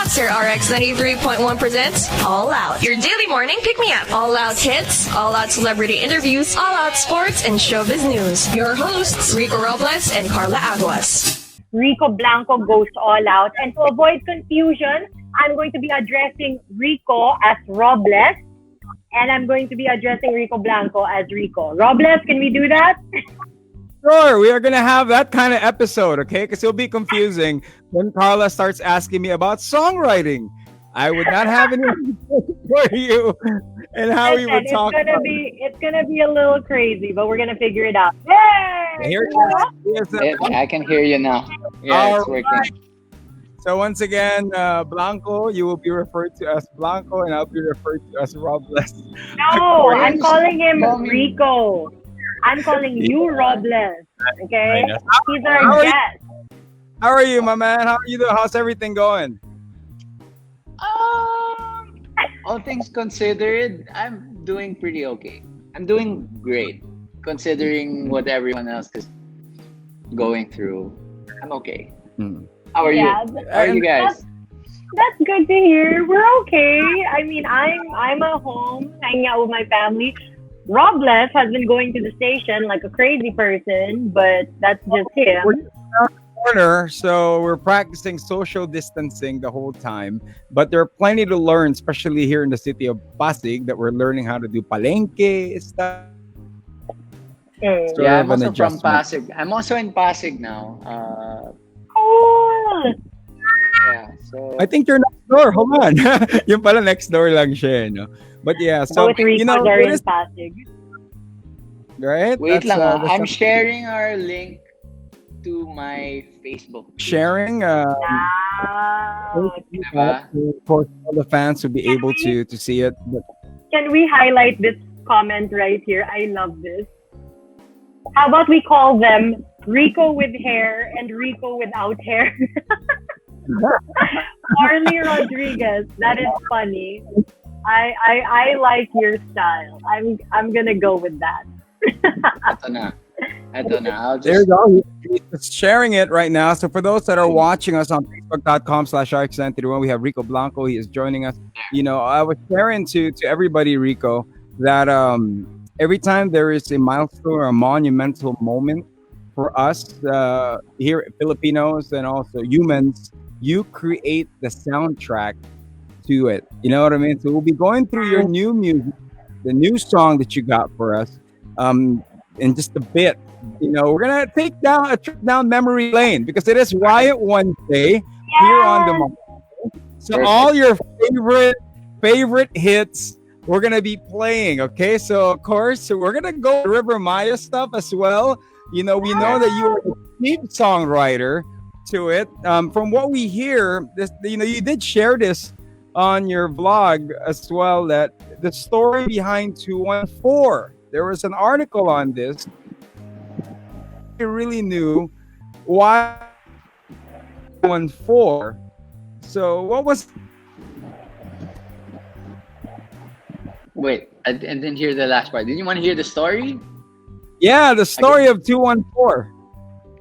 Monster RX93.1 presents All Out, your daily morning pick-me-up. All out hits, all out celebrity interviews, all out sports and showbiz news. Your hosts, Rico Robles and Karla Aguas. Rico Blanco goes all out. And to avoid confusion, I'm going to be addressing Rico as Robles. And I'm going to be addressing Rico Blanco as Rico. Robles, can we do that? Sure, we are going to have that kind of episode, okay? Because it'll be confusing when Karla starts asking me about songwriting. I would not have any for you and how we would talk about it. It's going to be a little crazy, but we're going to figure it out. Yay! I can hear you now. Yeah, it's working. So once again, Blanco, you will be referred to as Blanco and I'll be referred to as Robles. No, I'm calling him Rico. I'm calling you Robles. Okay? He's our guest. How are you, my man? How are you doing? How's everything going? All things considered, I'm doing pretty okay. I'm doing great considering what everyone else is going through. I'm okay. How are you? How are you guys? That's good to hear. We're okay. I mean, I'm at home hanging out with my family. Robles has been going to the station like a crazy person, but that's just him. We're around the corner, so we're practicing social distancing the whole time. But there are plenty to learn, especially here in the city of Pasig, that we're learning how to do palengke stuff. Yeah, I'm also from Pasig. I'm also in Pasig now. Yeah, so I think you're next door. Hold on. Yung pala next door lang siya, no? But yeah, so you know, it is Pasig. Right? Wait lang, I'm sharing our link to my Facebook. Sharing for all the fans to be able to see it. But can we highlight this comment right here? I love this. How about we call them Rico with hair and Rico without hair? Marley Rodriguez, that is funny. I like your style. I'm gonna go with that. Eto na. I'll there you just go. He's just sharing it right now. So for those that are watching us on Facebook.com/RX931, we have Rico Blanco. He is joining us. You know, I was sharing to everybody, Rico, that every time there is a milestone or a monumental moment for us here Filipinos and also humans, you create the soundtrack to it. You know what I mean? So we'll be going through your new music, the new song that you got for us, in just a bit. You know, we're gonna take a trip down memory lane because it is Riot Wednesday here on the Monster. So Perfect. all your favorite hits we're gonna be playing. Okay, so of course, so we're gonna go River Maya stuff as well. You know, we know that you are the chief songwriter to it. From what we hear, this, you know, you did share this on your vlog as well, that the story behind 214. There was an article on this. I really knew why 214. So what was? wait. I didn't hear the last part. Did you want to hear the story? Yeah, the story of 214.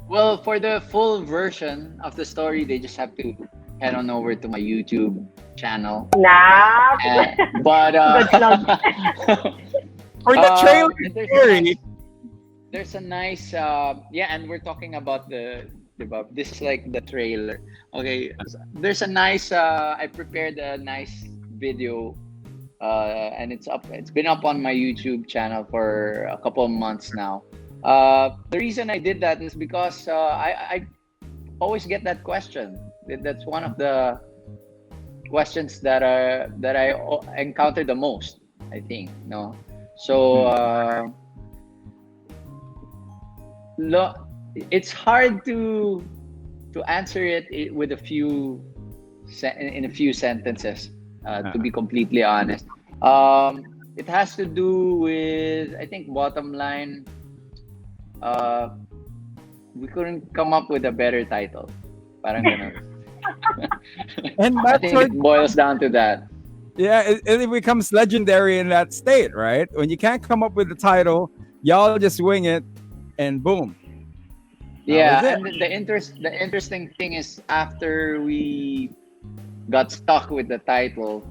Well, for the full version of the story, they just have to head on over to my YouTube channel. Nah. But Good luck. For the trailer story. There's a nice yeah, and we're talking about this is like the trailer. Okay, there's a nice I prepared a nice video and it's been up on my YouTube channel for a couple of months now. The reason I did that is because I always get that question. That's one of the questions that I encounter the most, I think. No, so it's hard to answer it with a few in a few sentences. To be completely honest, it has to do with, I think, bottom line. We couldn't come up with a better title. Parang ganun. And I that's think what, it boils down to that. yeah, it becomes legendary in that state, right? When you can't come up with the title, y'all just wing it, and boom. Yeah, That was and the interesting thing is after we got stuck with the title,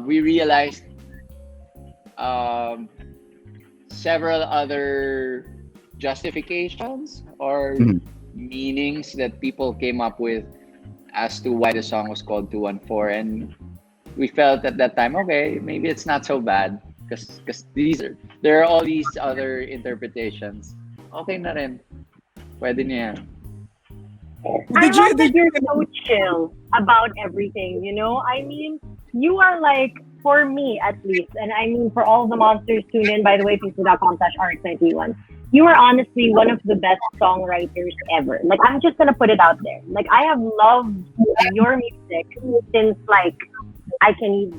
we realized um, several other justifications or Mhm. meanings that people came up with as to why the song was called 214. And we felt at that time, okay, maybe it's not so bad because there are all these other interpretations. Okay na rin. Pwede niya yan. I Did you love that did you're you so chill about everything, you know? I mean, you are like, for me at least, and I mean for all the monsters tuned in, by the way, facebook.com/RX91, you are honestly one of the best songwriters ever. Like, I'm just gonna put it out there. Like, I have loved your music since, like,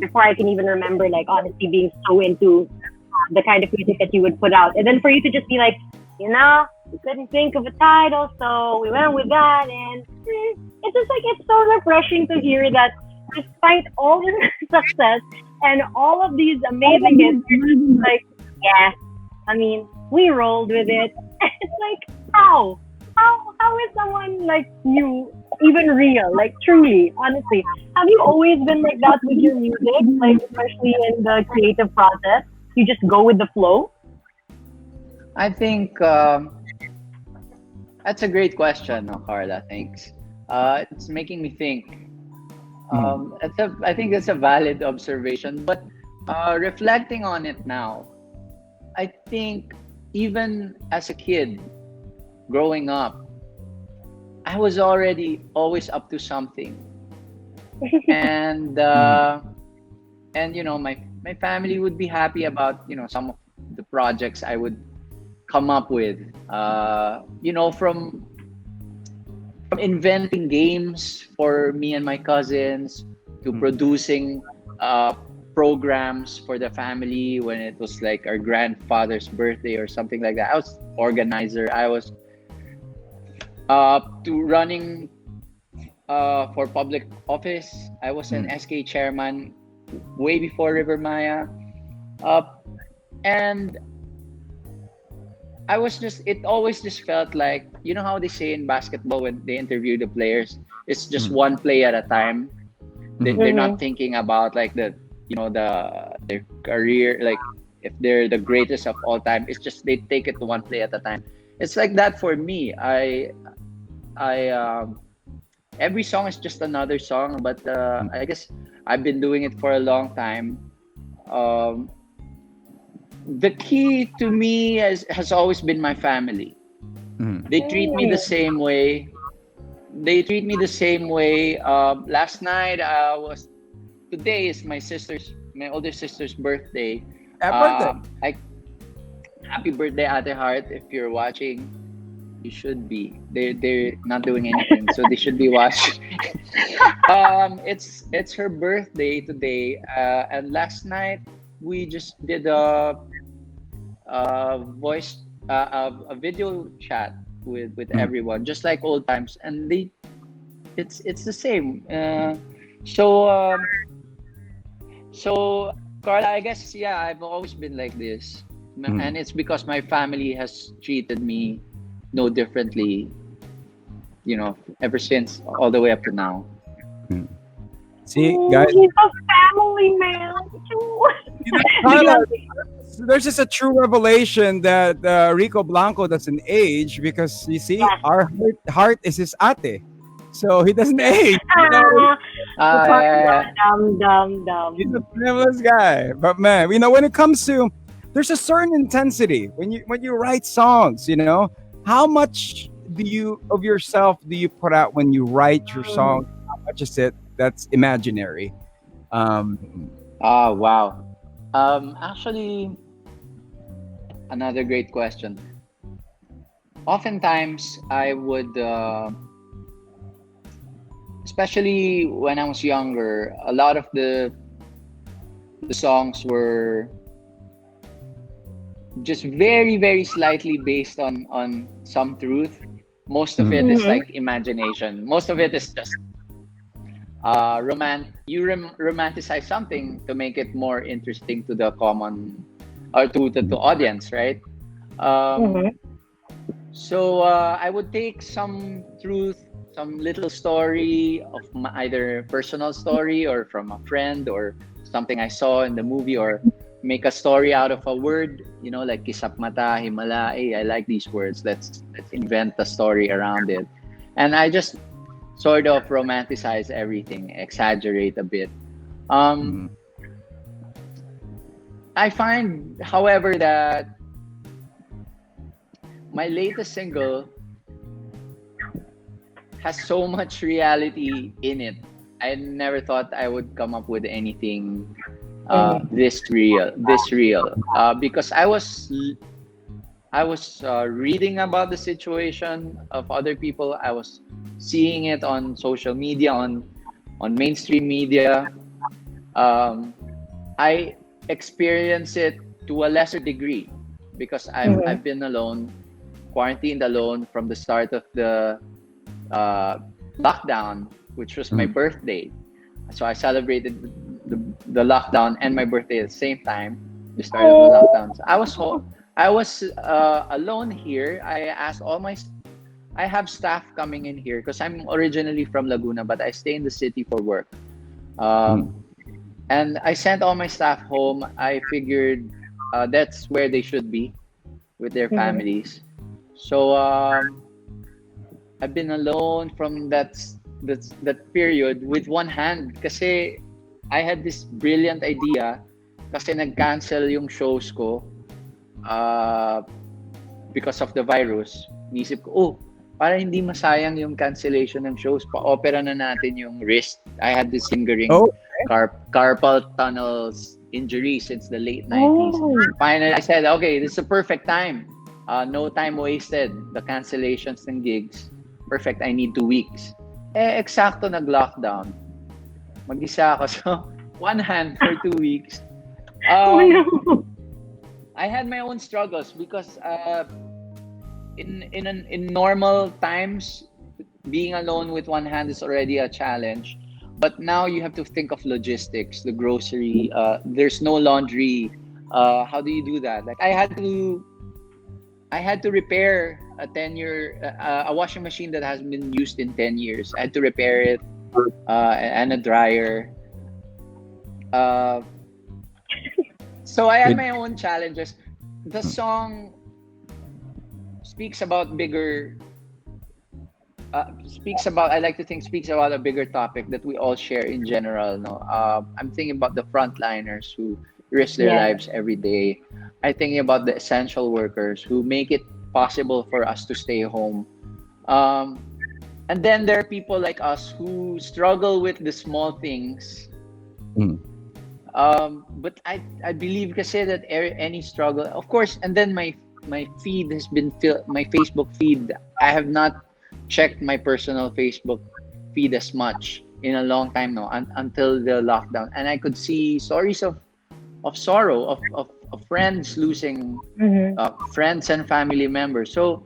before I can even remember, like, honestly being so into the kind of music that you would put out. And then for you to just be like, you know, we couldn't think of a title, so we went with that. And it's just like, it's so refreshing to hear that despite all the success and all of these amazing hits, you're just like, yeah, I mean, we rolled with it. It's like, how? How is someone like you even real? Like, truly, honestly, have you always been like that with your music? Like, especially in the creative process, you just go with the flow? I think that's a great question, no, Carla. Thanks. It's making me think. I think that's a valid observation. But reflecting on it now, I think even as a kid growing up, I was already always up to something, and you know, my family would be happy about, you know, some of the projects I would come up with. You know, from inventing games for me and my cousins to producing programs for the family when it was like our grandfather's birthday or something like that. I was organizer. I was to running for public office. I was an SK chairman way before River Maya. And it always just felt like, you know how they say in basketball when they interview the players, it's just one play at a time. They're not thinking about like their career, like if they're the greatest of all time. It's just they take it one play at a time. It's like that for me. I every song is just another song, but I guess I've been doing it for a long time. The key to me has always been my family. They treat me the same way. Last night today is my older sister's birthday. Happy birthday, Ate Heart. If you're watching, you should be. They're not doing anything, so they should be watching. It's her birthday today, and last night we just did a video chat with everyone, just like old times, and it's the same. So Carla, I guess I've always been like this, and it's because my family has treated me no differently, you know, ever since all the way up to now. See, guys, He's a family man. Carla, there's just a true revelation that Rico Blanco doesn't age because you see, our heart is his ate, so he doesn't age. You know? Dumb. He's a fabulous guy. But man, you know, when it comes to, there's a certain intensity when you write songs. You know, how much of yourself do you put out when you write your song? How much is it that's imaginary? Wow. Actually, another great question. Oftentimes, I would, especially when I was younger, a lot of the songs were just very, very slightly based on some truth. Most of it is like imagination. Most of it is just romanticize something to make it more interesting to the common or to the audience, right? So I would take some truth, some little story of my, either personal story or from a friend or something I saw in the movie, or make a story out of a word, you know, like kisap mata, himala. Hey, I like these words. Let's invent a story around it. And I just sort of romanticize everything, exaggerate a bit. Mhm. I find, however, that my latest single has so much reality in it. I never thought I would come up with anything this real, because I was reading about the situation of other people. I was seeing it on social media, on mainstream media. I experience it to a lesser degree because I've been alone, quarantined alone from the start of the lockdown, which was my birthday. So I celebrated the lockdown and my birthday at the same time. The start of the lockdown. So I was alone here. I have staff coming in here because I'm originally from Laguna, but I stay in the city for work. And I sent all my staff home. I figured that's where they should be with their families. So I've been alone from that period with one hand kasi I had this brilliant idea kasi nag-cancel yung shows ko because of the virus. Nisip ko, para hindi masayang yung cancellation ng shows, pa-opera na natin yung wrist. I had this lingering carpal tunnels injury since the late 90s. Finally, I said, okay, this is a perfect time. No time wasted. The cancellations ng gigs. Perfect. I need 2 weeks. Eksakto nag-lockdown. Mag-isa ako. So, one hand for 2 weeks. I had my own struggles because in normal times, being alone with one hand is already a challenge. But now you have to think of logistics, the grocery. There's no laundry. How do you do that? Like I had to repair a washing machine that has been used in 10 years. I had to repair it, and a dryer. So I had my own challenges. The song speaks about I like to think speaks about a bigger topic that we all share in general. No, I'm thinking about the frontliners who risk their lives every day. I'm thinking about the essential workers who make it possible for us to stay home. And then there are people like us who struggle with the small things. But I believe kasi that any struggle, of course, and then my feed has been filled, my Facebook feed. I have not checked my personal Facebook feed as much in a long time now until the lockdown, and I could see stories of sorrow of friends losing friends and family members. So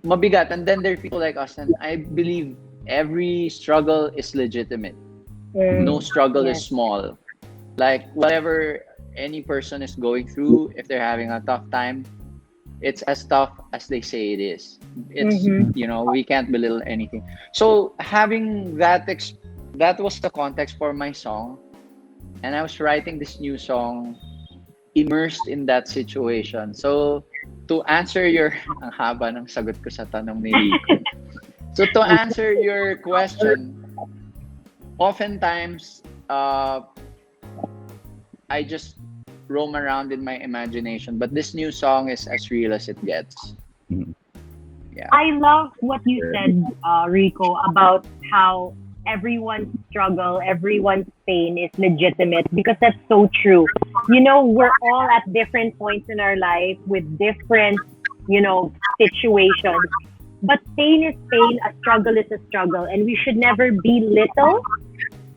mabigat. And then there are people like us, and I believe every struggle is legitimate. No struggle is small. Like whatever any person is going through, if they're having a tough time, it's as tough as they say it is. It's we can't belittle anything. So having that was the context for my song, and I was writing this new song immersed in that situation. So to answer your ang haba ng sagot ko sa tanong ni Rico. So to answer your question, oftentimes I just roam around in my imagination, but this new song is as real as it gets. Yeah. I love what you said, Rico, about how everyone's struggle, everyone's pain is legitimate, because that's so true. We're all at different points in our life with different, situations. But pain is pain, a struggle is a struggle, and we should never belittle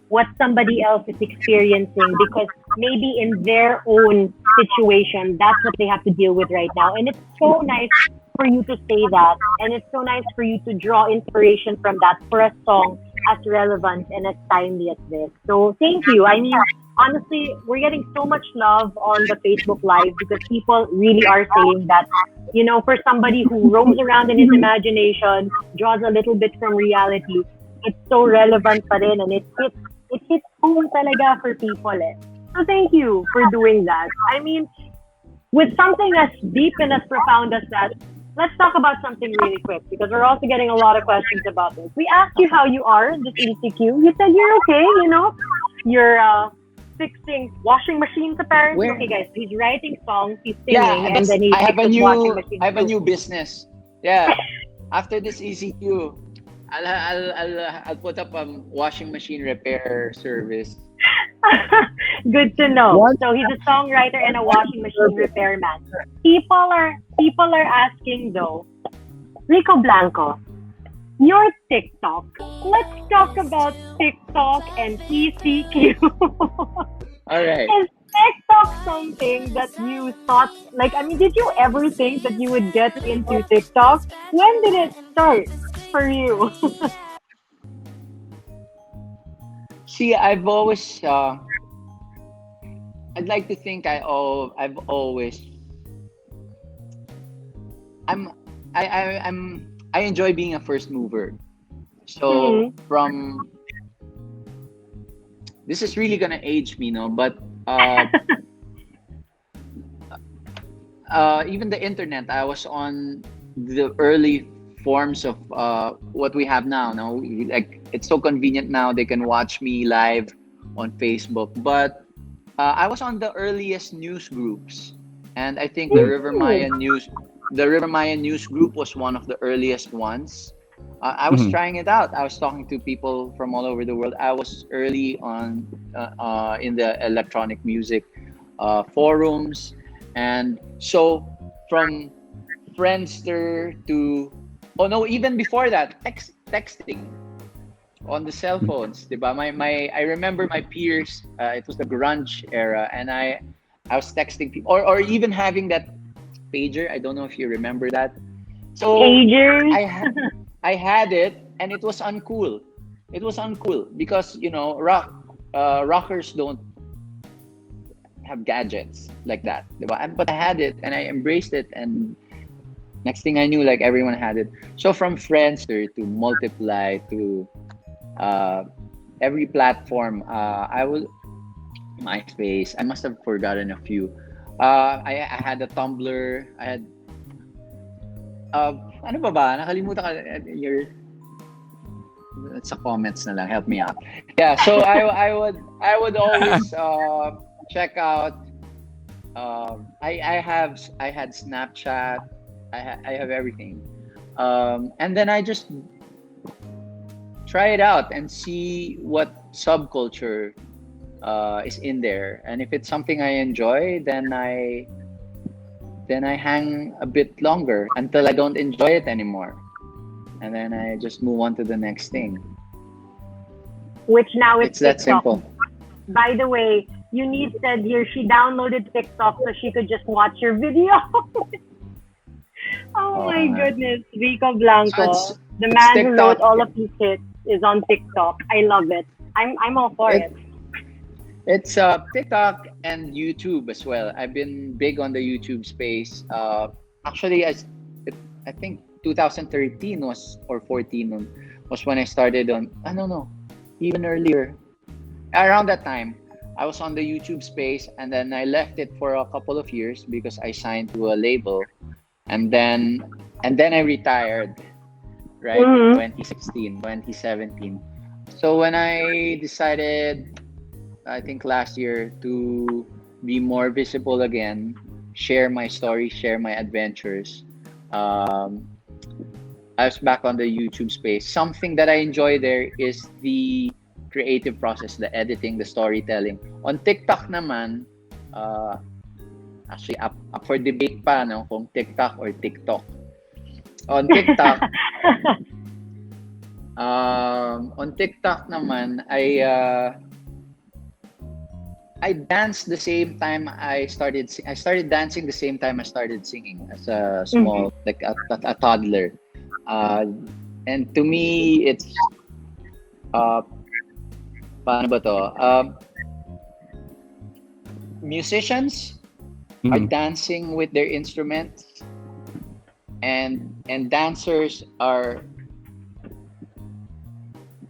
what somebody else is experiencing, because maybe in their own situation, that's what they have to deal with right now. And it's so nice for you to say that, and it's so nice for you to draw inspiration from that for a song as relevant and as timely as this. So thank you. I mean, honestly, we're getting so much love on the Facebook Live because people really are saying that, for somebody who roams around in his imagination, draws a little bit from reality, it's so relevant pa rin, and it hits home talaga for people eh. So thank you for doing that. I mean, with something as deep and as profound as that, let's talk about something really quick because we're also getting a lot of questions about this. We asked you how you are, this ECQ. You said you're okay, You're fixing washing machines apparently. Okay guys, he's writing songs, he's singing, and then he fixes washing machines. I have a new business. Yeah. After this ECQ, I'll put up a washing machine repair service. Good to know. So he's a songwriter and a washing machine repairman. People are asking though, Rico Blanco, your TikTok. Let's talk about TikTok and ECQ. All right. Is TikTok something that you thought, did you ever think that you would get into TikTok? When did it start for you? See, I've always, I'd like to think I enjoy being a first mover. So this is really gonna age me, but even the internet, I was on the early forms of what we have now. Now, it's so convenient now. They can watch me live on Facebook. But I was on the earliest news groups, and I think the River Maya News group was one of the earliest ones. I was trying it out. I was talking to people from all over the world. I was early on in the electronic music forums, and so from Friendster to even before that, texting on the cell phones, diba? I remember my peers. It was the grunge era, and I was texting people, or even having that pager. I don't know if you remember that. So pagers. I had it, and it was uncool. It was uncool because rockers don't have gadgets like that, diba? But I had it, and I embraced it, and next thing I knew, everyone had it. So from Friendster to Multiply to every platform, MySpace. I must have forgotten a few. I had a Tumblr. I had ano ba? Nakalimutan ka. Sa comments na lang. Help me out. Yeah. So I would always check out. I had Snapchat. I have everything, and then I just try it out and see what subculture is in there, and if it's something I enjoy, then I hang a bit longer until I don't enjoy it anymore, and then I just move on to the next thing. Which now it's that TikTok. simple. By the way, Eunice said here she downloaded TikTok so she could just watch your video. Oh my goodness, Rico Blanco, the man who wrote all of these hits, is on TikTok. I love it. I'm all for it. It's TikTok and YouTube as well. I've been big on the YouTube space. Actually, I think 2013 or 14 was when I started on. I don't know, even earlier. Around that time, I was on the YouTube space, and then I left it for a couple of years because I signed to a label. And then I retired, right? 2016, 2017. So when I decided, I think last year, to be more visible again, share my story, share my adventures, I was back on the YouTube space. Something that I enjoy there is the creative process, the editing, the storytelling. On TikTok naman, actually up for debate pa kung TikTok or TikTok. On TikTok naman, I danced the same time I started dancing the same time I started singing as a small a toddler. And to me it's paano ba to? Musicians are dancing with their instruments, and dancers are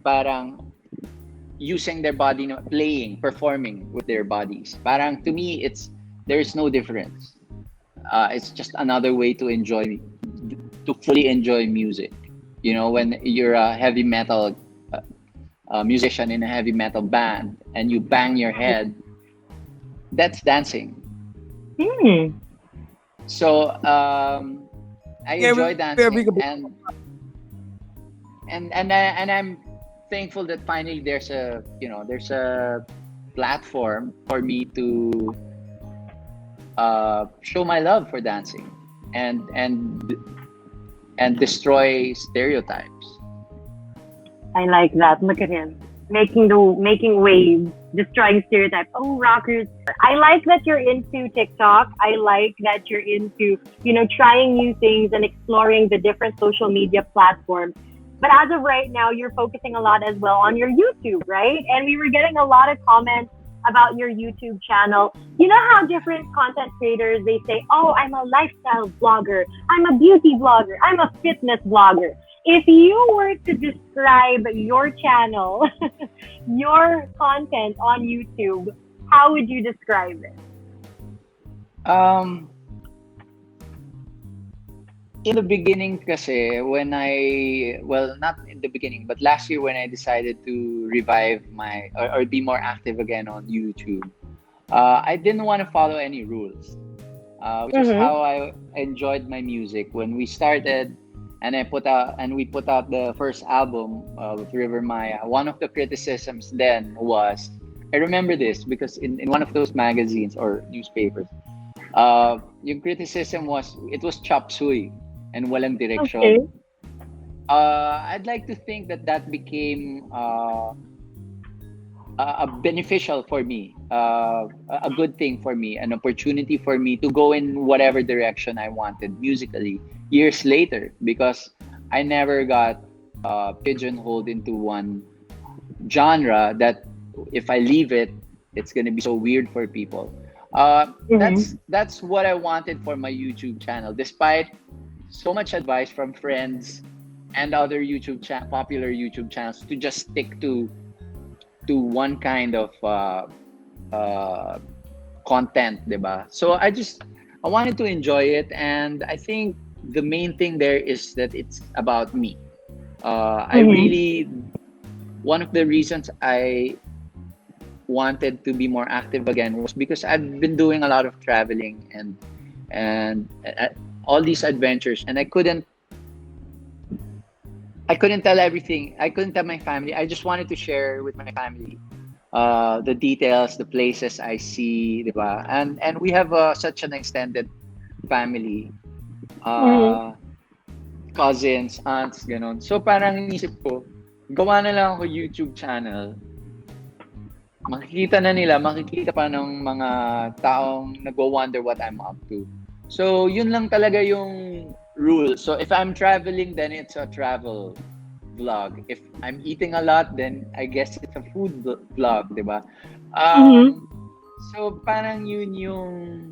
parang using their body, playing, performing with their bodies. Parang to me, there's no difference. It's just another way to fully enjoy music. You know, when you're a heavy metal musician in a heavy metal band and you bang your head, that's dancing. Hmm. So I Yeah, enjoy dancing, we could- and I'm thankful that finally there's a platform for me to show my love for dancing and destroy stereotypes. I like that. Look at him. Making waves, destroying stereotypes. Oh, rockers. I like that you're into TikTok. I like that you're into, trying new things and exploring the different social media platforms. But as of right now, you're focusing a lot as well on your YouTube, right? And we were getting a lot of comments about your YouTube channel. You know how different content creators, they say, oh, I'm a lifestyle blogger, I'm a beauty blogger, I'm a fitness blogger. If you were to describe your channel, your content on YouTube, how would you describe it? In the beginning kasi, not in the beginning, but last year when I decided to revive or be more active again on YouTube, I didn't want to follow any rules, which is how I enjoyed my music when we started. And we put out the first album with River Maya. One of the criticisms then was, I remember this because in one of those magazines or newspapers, yung criticism was it was chop suey and walang direction. Okay. I'd like to think that became beneficial for me, a good thing for me, an opportunity for me to go in whatever direction I wanted musically years later, because I never got pigeonholed into one genre that if I leave it, it's gonna be so weird for people. That's what I wanted for my YouTube channel, despite so much advice from friends and other popular YouTube channels to just stick to one kind of content, diba? So I wanted to enjoy it, and I think the main thing there is that it's about me. One of the reasons I wanted to be more active again was because I've been doing a lot of traveling and all these adventures, and I couldn't tell everything. I couldn't tell my family. I just wanted to share with my family the details, the places I see, diba? And we have such an extended family, cousins, aunts, ganon. So parang inisip ko, gawa na lang ako YouTube channel. Makikita pa ng mga taong nagwo-wonder what I'm up to. So yun lang talaga yung rule. So if I'm traveling, then it's a travel vlog. If I'm eating a lot, then I guess it's a food vlog, diba? So parang yun yung,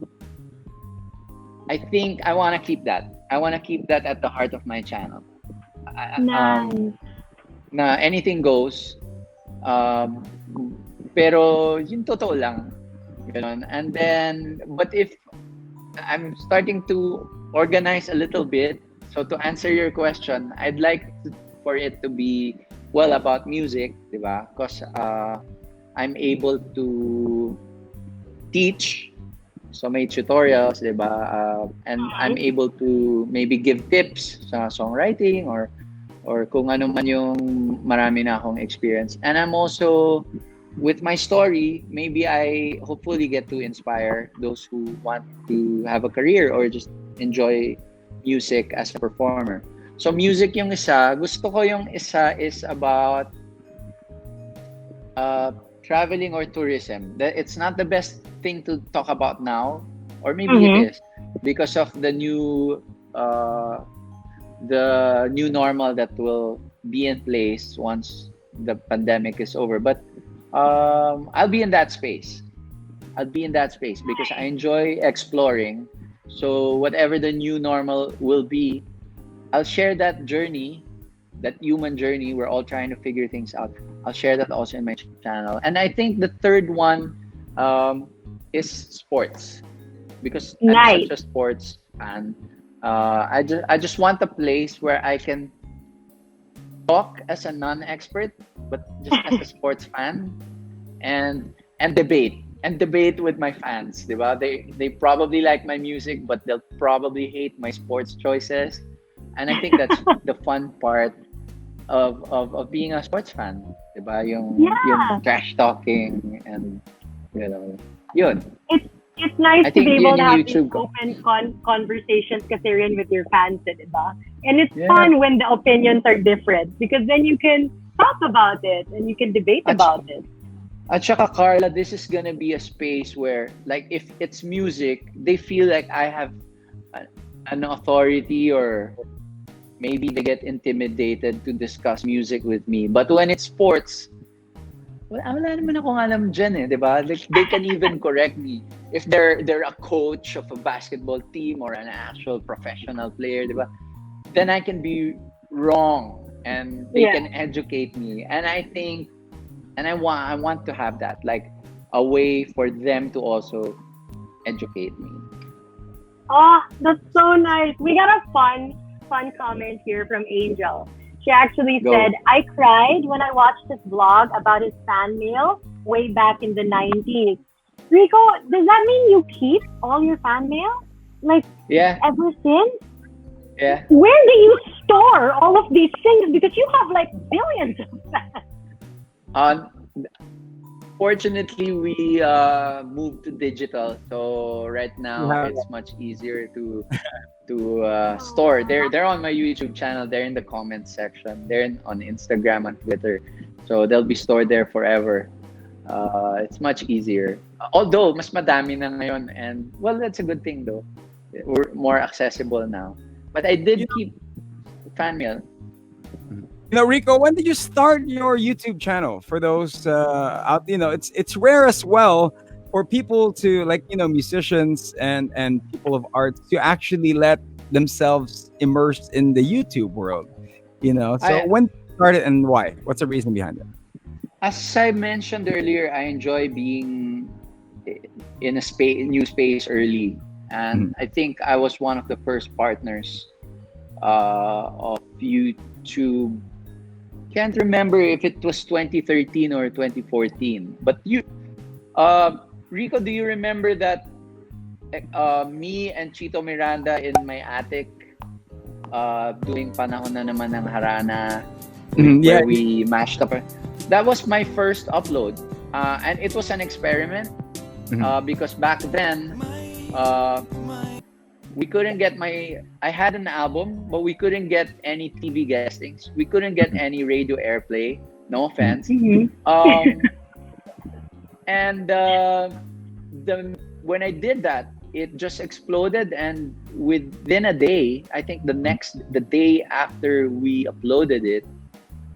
I think I want to keep that. I want to keep that at the heart of my channel. Nice. Na anything goes. Pero yung totoo lang. Ganon. And then, but if I'm starting to organize a little bit, so to answer your question, I'd like for it to be about music, diba? Because I'm able to teach, so may tutorials, diba? And I'm able to maybe give tips sa songwriting or kung ano man yung marami na akong experience. And I'm also, with my story, maybe I hopefully get to inspire those who want to have a career or just enjoy music as a performer. So music yung isa. Gusto ko yung isa is about traveling or tourism. It's not the best thing to talk about now, or maybe it is because of the new normal that will be in place once the pandemic is over. But I'll be in that space. Because I enjoy exploring. So whatever the new normal will be, I'll share that journey, that human journey. We're all trying to figure things out. I'll share that also in my channel. And I think the third one is sports, because I'm Nice. such a sports fan. I just want a place where I can talk as a non-expert, but just as a sports fan, and debate with my fans, diba? They probably like my music, but they'll probably hate my sports choices, and I think that's the fun part of being a sports fan, diba? Yung trash talking, and you know, yun. It's nice I to be think able yun to yung have these YouTube ko. open conversations kasi rin with your fans, diba? And it's Yeah. fun when the opinions are different because then you can talk about it and you can debate about it. At saka, Carla, this is gonna be a space where, like, if it's music, they feel like I have an authority, or maybe they get intimidated to discuss music with me. But when it's sports, wala naman akong alam dyan eh, di ba? Like, they can even correct me. If they're a coach of a basketball team or an actual professional player, di ba? Then I can be wrong and they can educate me. And I think, and I want to have that, like a way for them to also educate me. Oh, that's so nice. We got a fun comment here from Angel. She actually Go. said, I cried when I watched his vlog about his fan mail way back in the 90s. Rico, does that mean you keep all your fan mail? Like, Yeah, ever since? yeah. Where do you store all of these things? Because you have like billions of fans. Fortunately, we moved to digital, so right now Yeah. it's much easier to store. They're on my YouTube channel. They're in the comments section. They're on Instagram and Twitter, so they'll be stored there forever. It's much easier. Although mas madami na ngayon, and well, that's a good thing though. We're more accessible now. But I did keep fan mail. You know, Rico, when did you start your YouTube channel? For those out, you know, it's rare as well for people to, like, you know, musicians and people of arts to actually let themselves immerse in the YouTube world. You know, so when did you start it and why? What's the reason behind it? As I mentioned earlier, I enjoy being in a new space early, and I think I was one of the first partners of YouTube. Can't remember if it was 2013 or 2014, but Rico, do you remember that me and Chito Miranda in my attic doing Panahon na naman ng Harana, where we mashed up? That was my first upload, and it was an experiment because back then we couldn't get I had an album, but we couldn't get any TV guestings. We couldn't get any radio airplay. No offense. And when I did that, it just exploded, and within a day, I think the day after we uploaded it,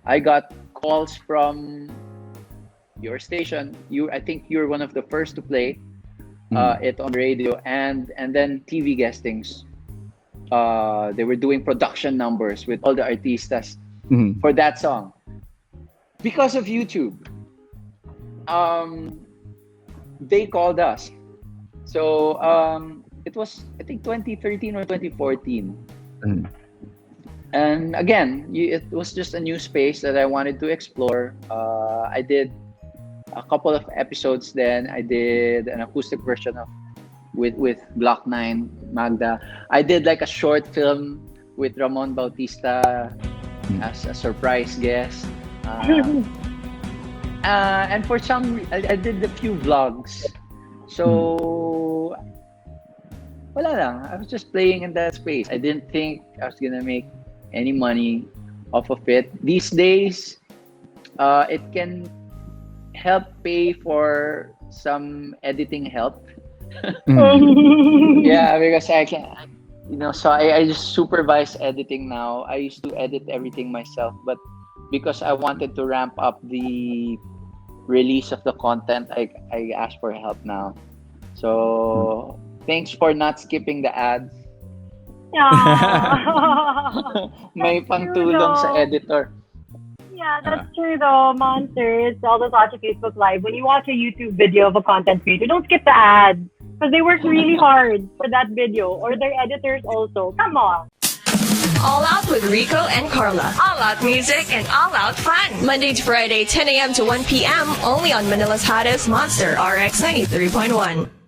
I got calls from your station. I think you're one of the first to play it on radio, and then TV guestings. They were doing production numbers with all the artistas for that song because of YouTube. They called us. So it was, I think, 2013 or 2014. And again, it was just a new space that I wanted to explore. I did a couple of episodes then. I did an acoustic version of with Block 9, Magda. I did like a short film with Ramon Bautista as a surprise guest. And for some, I did a few vlogs. So, wala lang. I was just playing in that space. I didn't think I was gonna make any money off of it. These days, it can help pay for some editing help. Yeah, because I can, so I just supervise editing now. I used to edit everything myself, but because I wanted to ramp up the release of the content, I asked for help now. So thanks for not skipping the ads. Yeah. May That's true, pangtulong sa though. editor. Yeah, that's true though. Monsters, all those watch a Facebook Live. When you watch a YouTube video of a content creator, don't skip the ads because they work really hard for that video, or their editors also. Come on. All Out with Rico and Carla. All Out music and all out fun. Monday to Friday, 10 a.m. to 1 p.m. only on Manila's hottest Monster RX 93.1.